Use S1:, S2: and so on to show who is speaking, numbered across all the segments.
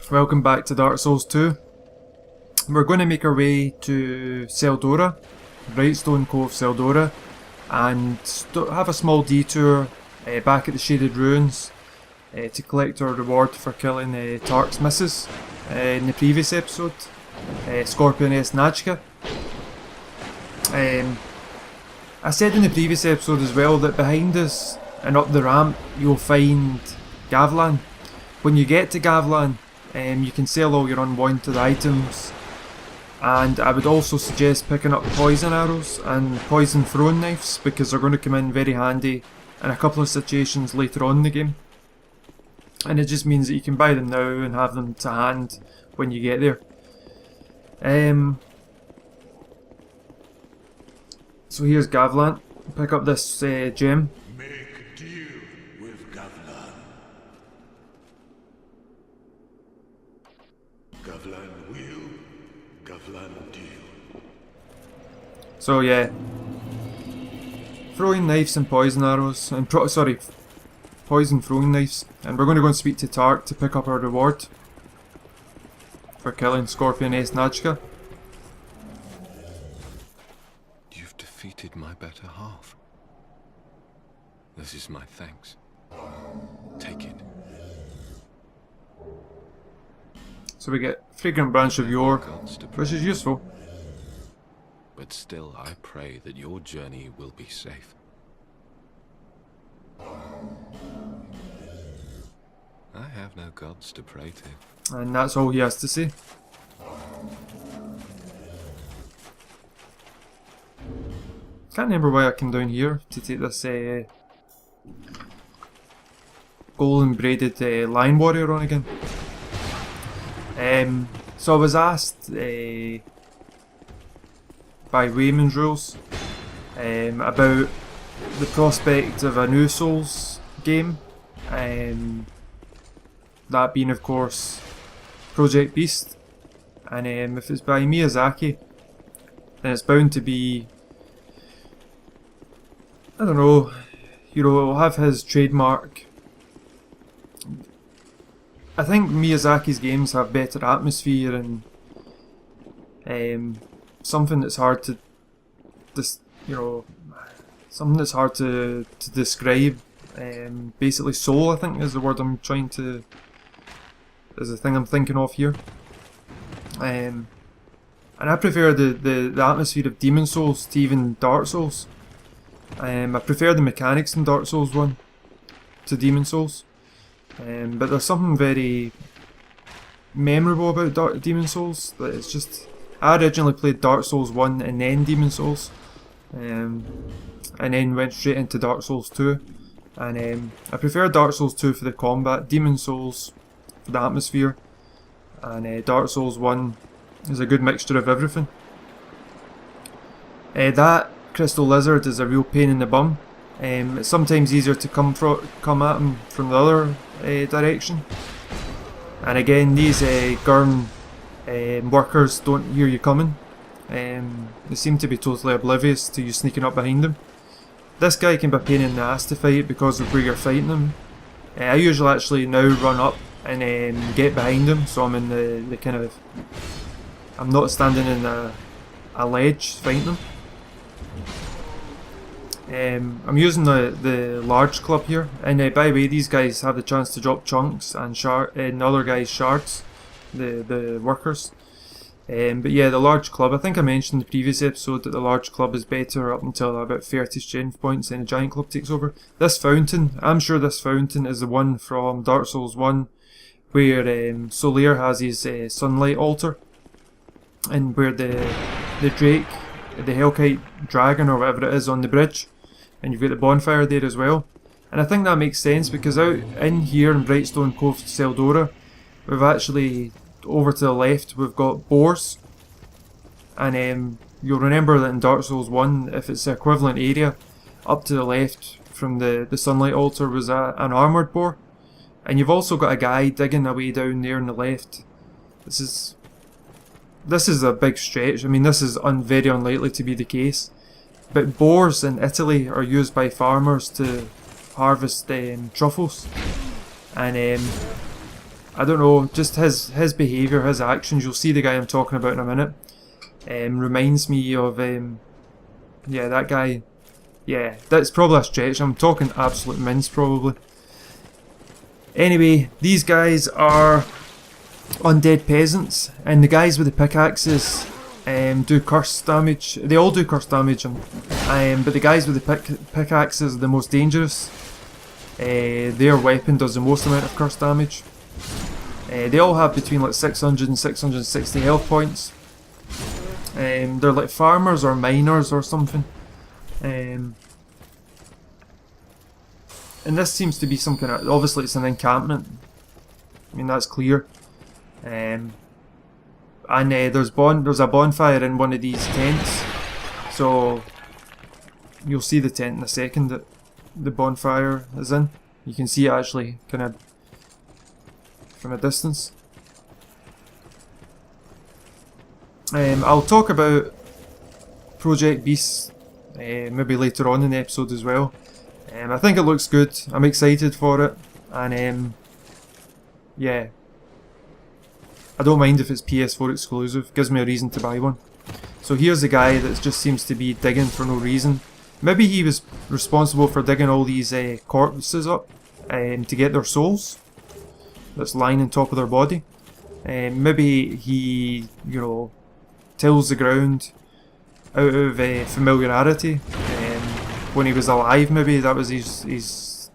S1: Welcome back to Dark Souls 2. We're going to make our way to Tseldora, Brightstone Cove, Tseldora, and have a small detour back at the Shaded Ruins to collect our reward for killing Tark's missus in the previous episode, Scorpioness Najka. I said in the previous episode as well that behind us and up the ramp you'll find Gavlan. When you get to Gavlan, you can sell all your unwanted items, and I would also suggest picking up poison arrows and poison throwing knives because they're going to come in very handy in a couple of situations later on in the game, and it just means that you can buy them now and have them to hand when you get there. So here's Gavlan. Pick up this gem.
S2: Make deal with Gavlan. Gavlan will, Gavlan deal.
S1: So yeah, throwing knives and poison arrows, and poison throwing knives, and we're going to go and speak to Tark to pick up our reward for killing Scorpioness Najka.
S3: You've defeated my better half. This is my thanks. Take it.
S1: So we get Fragrant Branch of Yore, which is useful.
S3: But still, I pray that your journey will be safe. I have no gods to pray to.
S1: And that's all he has to say. Can't remember why I came down here to take this golden braided lion warrior on again. So I was asked by Raymond's Rules about the prospect of a new Souls game, that being of course Project Beast, and if it's by Miyazaki then it's bound to be, I don't know, it'll have his trademark. I think Miyazaki's games have better atmosphere and something that's hard to describe. Basically soul, I think, is the word I'm trying to, is the thing I'm thinking of here. And I prefer the atmosphere of Demon Souls to even Dark Souls. I prefer the mechanics in Dark Souls 1 to Demon Souls. But there's something very memorable about Demon Souls. That it's just, I originally played Dark Souls 1 and then Demon Souls, and then went straight into Dark Souls 2. And I prefer Dark Souls 2 for the combat, Demon Souls for the atmosphere, and Dark Souls 1 is a good mixture of everything. That crystal lizard is a real pain in the bum. It's sometimes easier to come at him from the other direction. And again, these Gurn workers don't hear you coming. They seem to be totally oblivious to you sneaking up behind them. This guy can be a pain in the ass to fight because of where you're fighting him. I usually actually now run up and get behind him, so I'm in the kind of, I'm not standing in a ledge fighting him. I'm using the large club here, and by the way, these guys have the chance to drop chunks and other guys shards, the workers. But yeah, the large club, I think I mentioned in the previous episode that the large club is better up until about 30 strength points and the giant club takes over. This fountain, I'm sure this fountain is the one from Dark Souls 1 where Solaire has his sunlight altar, and where the Drake, the Hellkite dragon or whatever it is, on the bridge, and you've got the bonfire there as well. And I think that makes sense because out in here in Brightstone Cove, Tseldora, we've actually, over to the left, we've got Boars, and you'll remember that in Dark Souls 1, if it's the equivalent area, up to the left from the sunlight altar was an armoured boar, and you've also got a guy digging away down there on the left. This is a big stretch. I mean, this is very unlikely to be the case. But boars in Italy are used by farmers to harvest truffles. And I don't know, just his behaviour, his actions, you'll see the guy I'm talking about in a minute, reminds me of, yeah, that guy. Yeah, that's probably a stretch, I'm talking absolute mince probably. Anyway, these guys are undead peasants, and the guys with the pickaxes do curse damage. They all do curse damage, but the guys with the pickaxes are the most dangerous. Their weapon does the most amount of curse damage. They all have between like 600 and 660 health points. They're like farmers or miners or something. And this seems to be some kind of, obviously it's an encampment. I mean, that's clear. And there's a bonfire in one of these tents. So you'll see the tent in a second that the bonfire is in. You can see it actually kind of from a distance. I'll talk about Project Beast maybe later on in the episode as well. I think it looks good. I'm excited for it, and yeah, I don't mind if it's PS4 exclusive. Gives me a reason to buy one. So here's a guy that just seems to be digging for no reason. Maybe he was responsible for digging all these corpses up to get their souls that's lying on top of their body. Maybe he, you know, tills the ground out of familiarity. When he was alive, maybe that was his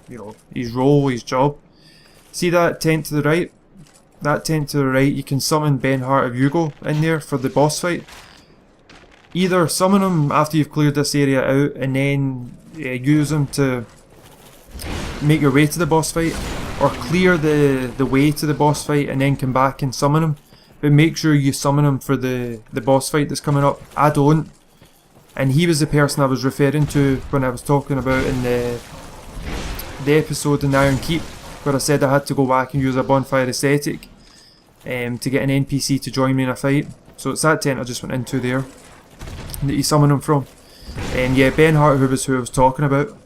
S1: you know, his role, his job. See that tent to the right? That tent to the right, you can summon Ben Heart of Hugo in there for the boss fight. Either summon him after you've cleared this area out and then use him to make your way to the boss fight, or clear the way to the boss fight and then come back and summon him. But make sure you summon him for the boss fight that's coming up. I don't. And he was the person I was referring to when I was talking about in the episode in Iron Keep, where I said I had to go back and use a bonfire aesthetic to get an NPC to join me in a fight. So it's that tent I just went into there that you summon him from. Yeah, Ben Hart who I was talking about.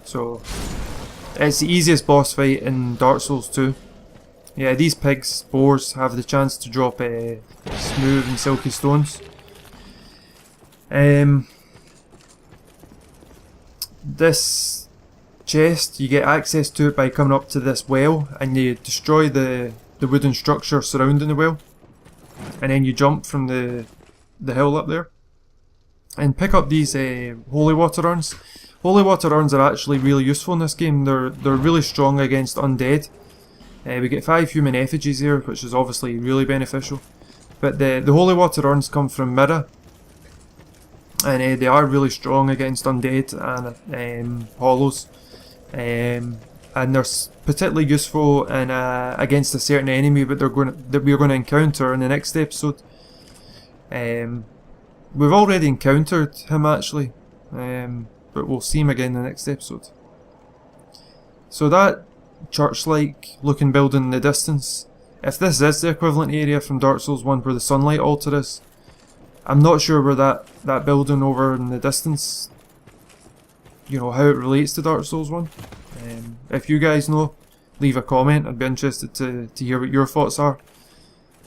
S1: So it's the easiest boss fight in Dark Souls 2. Yeah, these pigs, boars, have the chance to drop smooth and silky stones. This chest, you get access to it by coming up to this well, and you destroy the wooden structure surrounding the well, and then you jump from the hill up there and pick up these holy water urns. Holy water urns are actually really useful in this game. They're really strong against undead. We get 5 human effigies here, which is obviously really beneficial. But the holy water urns come from Mirror, and they are really strong against undead and hollows. And they're particularly useful in, against a certain enemy that we're going to encounter in the next episode. We've already encountered him actually, but we'll see him again in the next episode. So that church-like looking building in the distance, if this is the equivalent area from Dark Souls 1 where the sunlight altar is, I'm not sure where that building over in the distance, you know, how it relates to Dark Souls 1. If you guys know, leave a comment. I'd be interested to hear what your thoughts are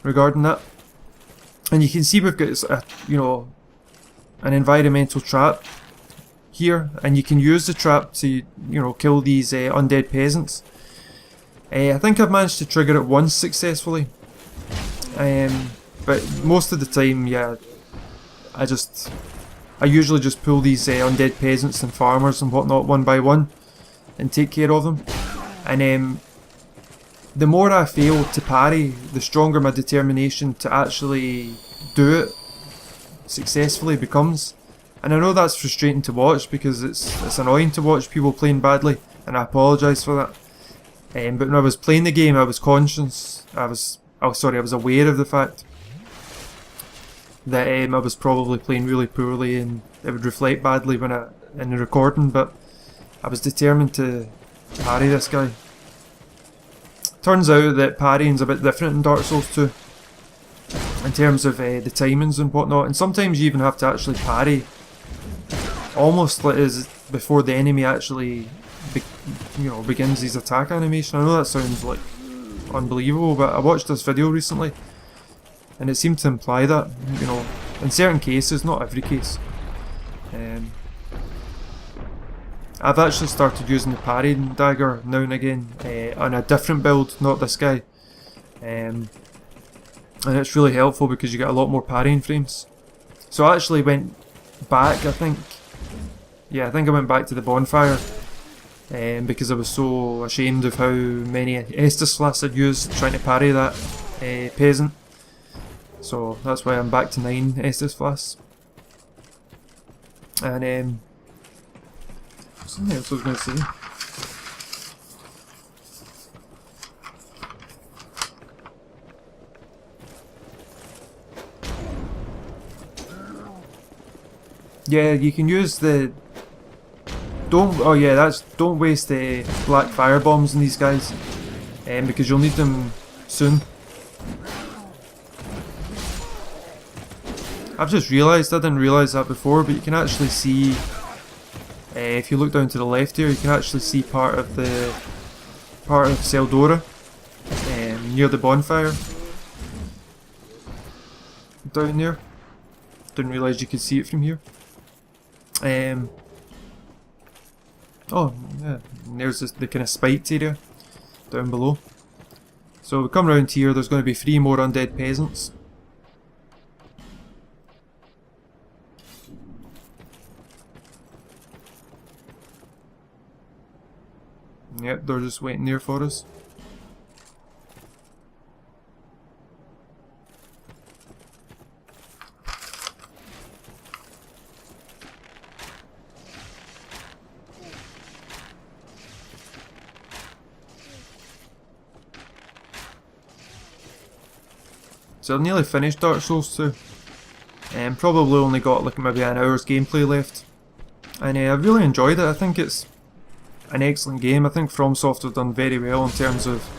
S1: regarding that. And you can see we've got an environmental trap here, and you can use the trap to kill these undead peasants. I think I've managed to trigger it once successfully, but most of the time, yeah, I usually just pull these undead peasants and farmers and whatnot one by one and take care of them. And the more I fail to parry, the stronger my determination to actually do it successfully becomes. And I know that's frustrating to watch because it's annoying to watch people playing badly, and I apologise for that. But when I was playing the game, I was conscious. I was aware of the fact that I was probably playing really poorly, and it would reflect badly in the recording. But I was determined to parry this guy. Turns out that parrying's a bit different in Dark Souls 2 in terms of the timings and whatnot, and sometimes you even have to actually parry almost like as before the enemy actually begins his attack animation. I know that sounds like unbelievable, but I watched this video recently and it seemed to imply that, in certain cases, not every case. I've actually started using the parrying dagger now and again on a different build, not this guy, and it's really helpful because you get a lot more parrying frames. So I actually went back, I think I went back to the bonfire because I was so ashamed of how many Estus flasks I'd used trying to parry that peasant. So that's why I'm back to 9 Estus flasks. And something else I was going to say. Yeah, you can use the... don't waste the black fire bombs on these guys, because you'll need them soon. I've just realised, I didn't realise that before, but you can actually see, if you look down to the left here, you can actually see part of Tseldora near the bonfire down there. Didn't realise you could see it from here. Oh yeah, and there's the kind of spiked area down below. So we come round here, there's going to be 3 more undead peasants. Yep, they're just waiting there for us. So I've nearly finished Dark Souls 2. Probably only got like maybe an hour's gameplay left. And I've really enjoyed it. I think it's an excellent game. I think FromSoft have done very well in terms of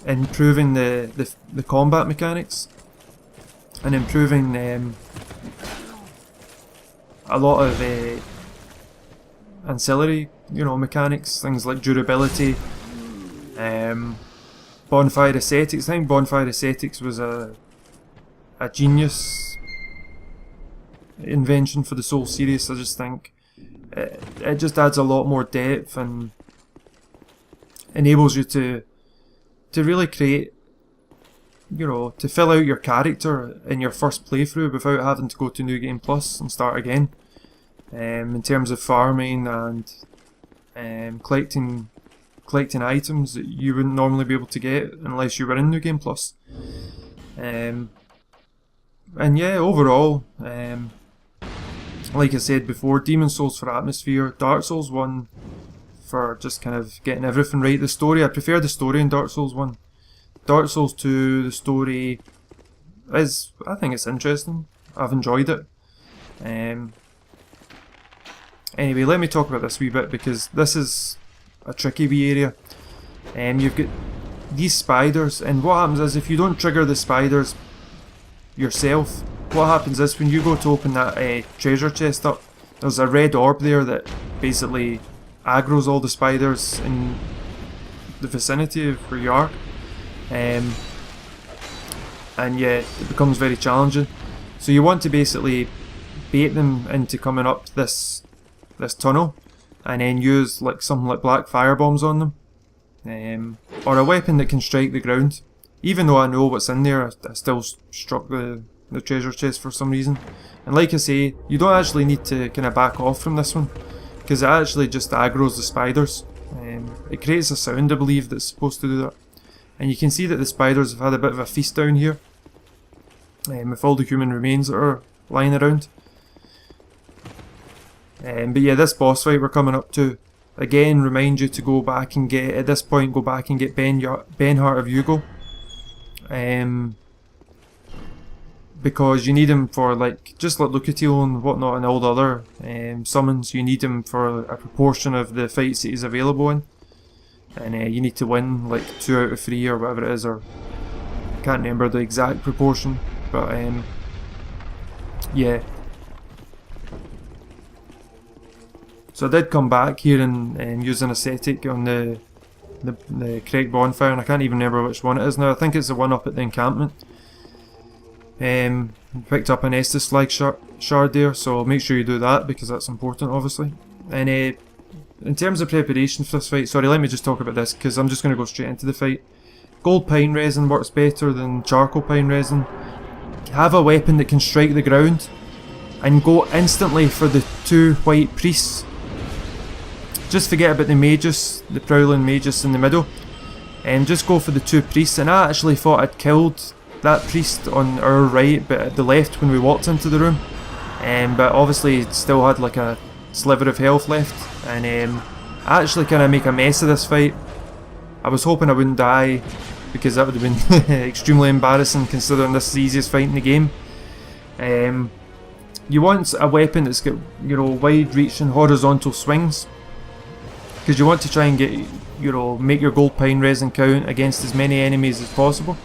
S1: improving the combat mechanics and improving a lot of ancillary, mechanics, things like durability, bonfire ascetics. I think bonfire ascetics was a genius invention for the Soul series. I just think it just adds a lot more depth and enables you to really create, to fill out your character in your first playthrough without having to go to New Game Plus and start again. In terms of farming and collecting items that you wouldn't normally be able to get unless you were in New Game Plus. And yeah, overall, like I said before, Demon Souls for atmosphere, Dark Souls 1 for just kind of getting everything right. The story, I prefer the story in Dark Souls 1. Dark Souls 2, the story I think it's interesting. I've enjoyed it. Anyway, let me talk about this wee bit because this is a tricky wee area. You've got these spiders, and what happens is if you don't trigger the spiders yourself, what happens is when you go to open that treasure chest up, there's a red orb there that basically aggroes all the spiders in the vicinity of where you are. And yeah, it becomes very challenging. So you want to basically bait them into coming up this tunnel, and then use like something like black fire bombs on them, or a weapon that can strike the ground. Even though I know what's in there, I still struck the treasure chest for some reason. And like I say, you don't actually need to kind of back off from this one, because it actually just aggroes the spiders. It creates a sound, I believe, that's supposed to do that. And you can see that the spiders have had a bit of a feast down here, with all the human remains that are lying around. But yeah, this boss fight we're coming up to, again, remind you to go back and get, at this point, go back and get Ben Heart of Hugo. Because you need him for just like Lucatiel and whatnot and all the other summons. You need him for a proportion of the fights that he's available in. And you need to win like 2 out of 3 or whatever it is, or I can't remember the exact proportion, but yeah. So I did come back here and use an ascetic on the correct bonfire, and I can't even remember which one it is now. I think it's the one up at the encampment. Picked up an Estus slag shard there, so make sure you do that because that's important, obviously. And in terms of preparation for this fight, sorry, let me just talk about this because I'm just going to go straight into the fight. Gold pine resin works better than charcoal pine resin. Have a weapon that can strike the ground and go instantly for the 2 white priests. Just forget about the magus, the prowling magus in the middle, and just go for the 2 priests. And I actually thought I'd killed that priest on our right, but at the left when we walked into the room. But obviously it still had like a sliver of health left, and I actually kind of make a mess of this fight. I was hoping I wouldn't die, because that would have been extremely embarrassing considering this is the easiest fight in the game. You want a weapon that's got, you know, wide reaching horizontal swings, because you want to try and get, you know, make your gold pine resin count against as many enemies as possible.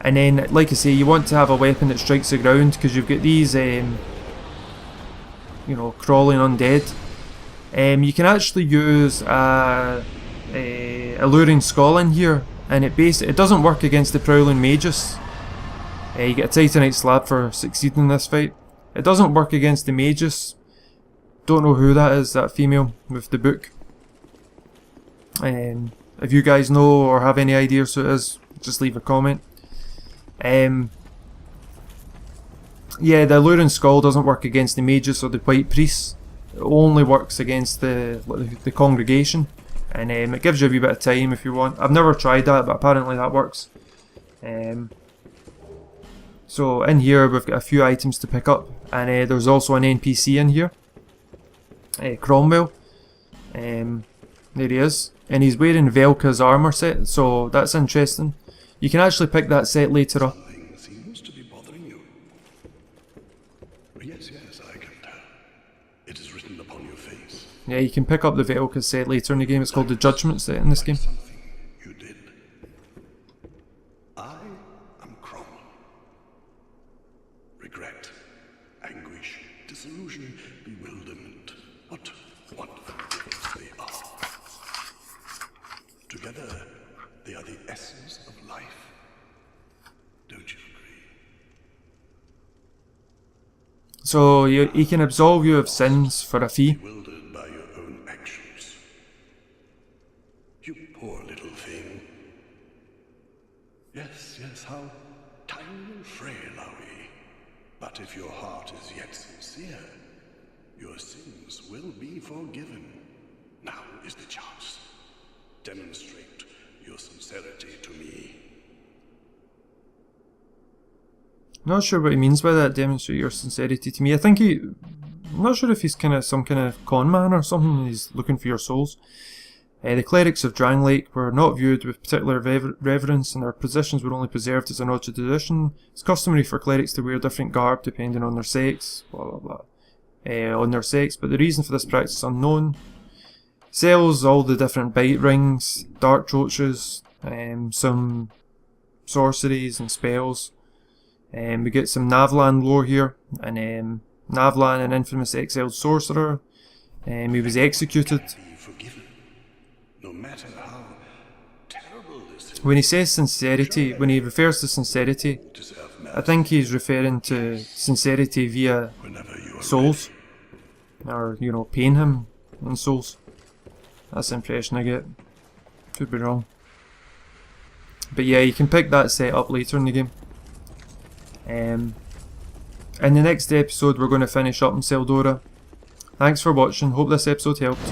S1: And then, like I say, you want to have a weapon that strikes the ground, because you've got these, you know, crawling undead. You can actually use a alluring skull in here, and it doesn't work against the prowling magus. You get a titanite slab for succeeding in this fight. It doesn't work against the magus. Don't know who that is, that female with the book. If you guys know or have any ideas who it is, just leave a comment. Yeah, the alluring skull doesn't work against the magus or the white priests. It only works against the congregation, and it gives you a wee bit of time if you want. I've never tried that, but apparently that works. So in here we've got a few items to pick up, and there's also an NPC in here, Cromwell. There he is, and he's wearing Velka's armour set, so that's interesting. You can actually pick that set later up.
S2: Something seems to be bothering you. Yes, I can tell. It is written upon your face.
S1: Yeah, you can pick up the Velka set later in the game. It's called the Judgment set in this game.
S2: Something you did. I am Cromwell. Regret, anguish, disillusion, bewilderment. What wonderful things they are. Together, they are the essence of life. Don't you agree?
S1: So he can absolve you of sins for a fee.
S2: Bewildered by your own actions. You poor little thing. Yes, how tiny and frail are we. But if your heart is yet sincere, your sins will be forgiven. Now is the chance. Demonstrate your sincerity to me.
S1: Not sure what he means by that, demonstrate your sincerity to me. I think I'm not sure if he's some kind of con man or something, he's looking for your souls. The clerics of Dranglake were not viewed with particular reverence, and their positions were only preserved as an odd tradition. It's customary for clerics to wear different garb depending on their sex, blah blah blah. On their sex, but the reason for this practice is unknown. Sells all the different bite rings, dark torches, some sorceries and spells. We get some Navlan lore here, and Navlan, an infamous exiled sorcerer. He was executed.
S2: Be forgiven, no matter how terrible this is.
S1: When he says sincerity, when he refers to sincerity, I think he's referring to sincerity via
S2: Whenever you are
S1: souls, or, you know, paying him in souls. That's the impression I get. Could be wrong. But yeah, you can pick that set up later in the game. In the next episode we're going to finish up in Tseldora. Thanks for watching, hope this episode helped.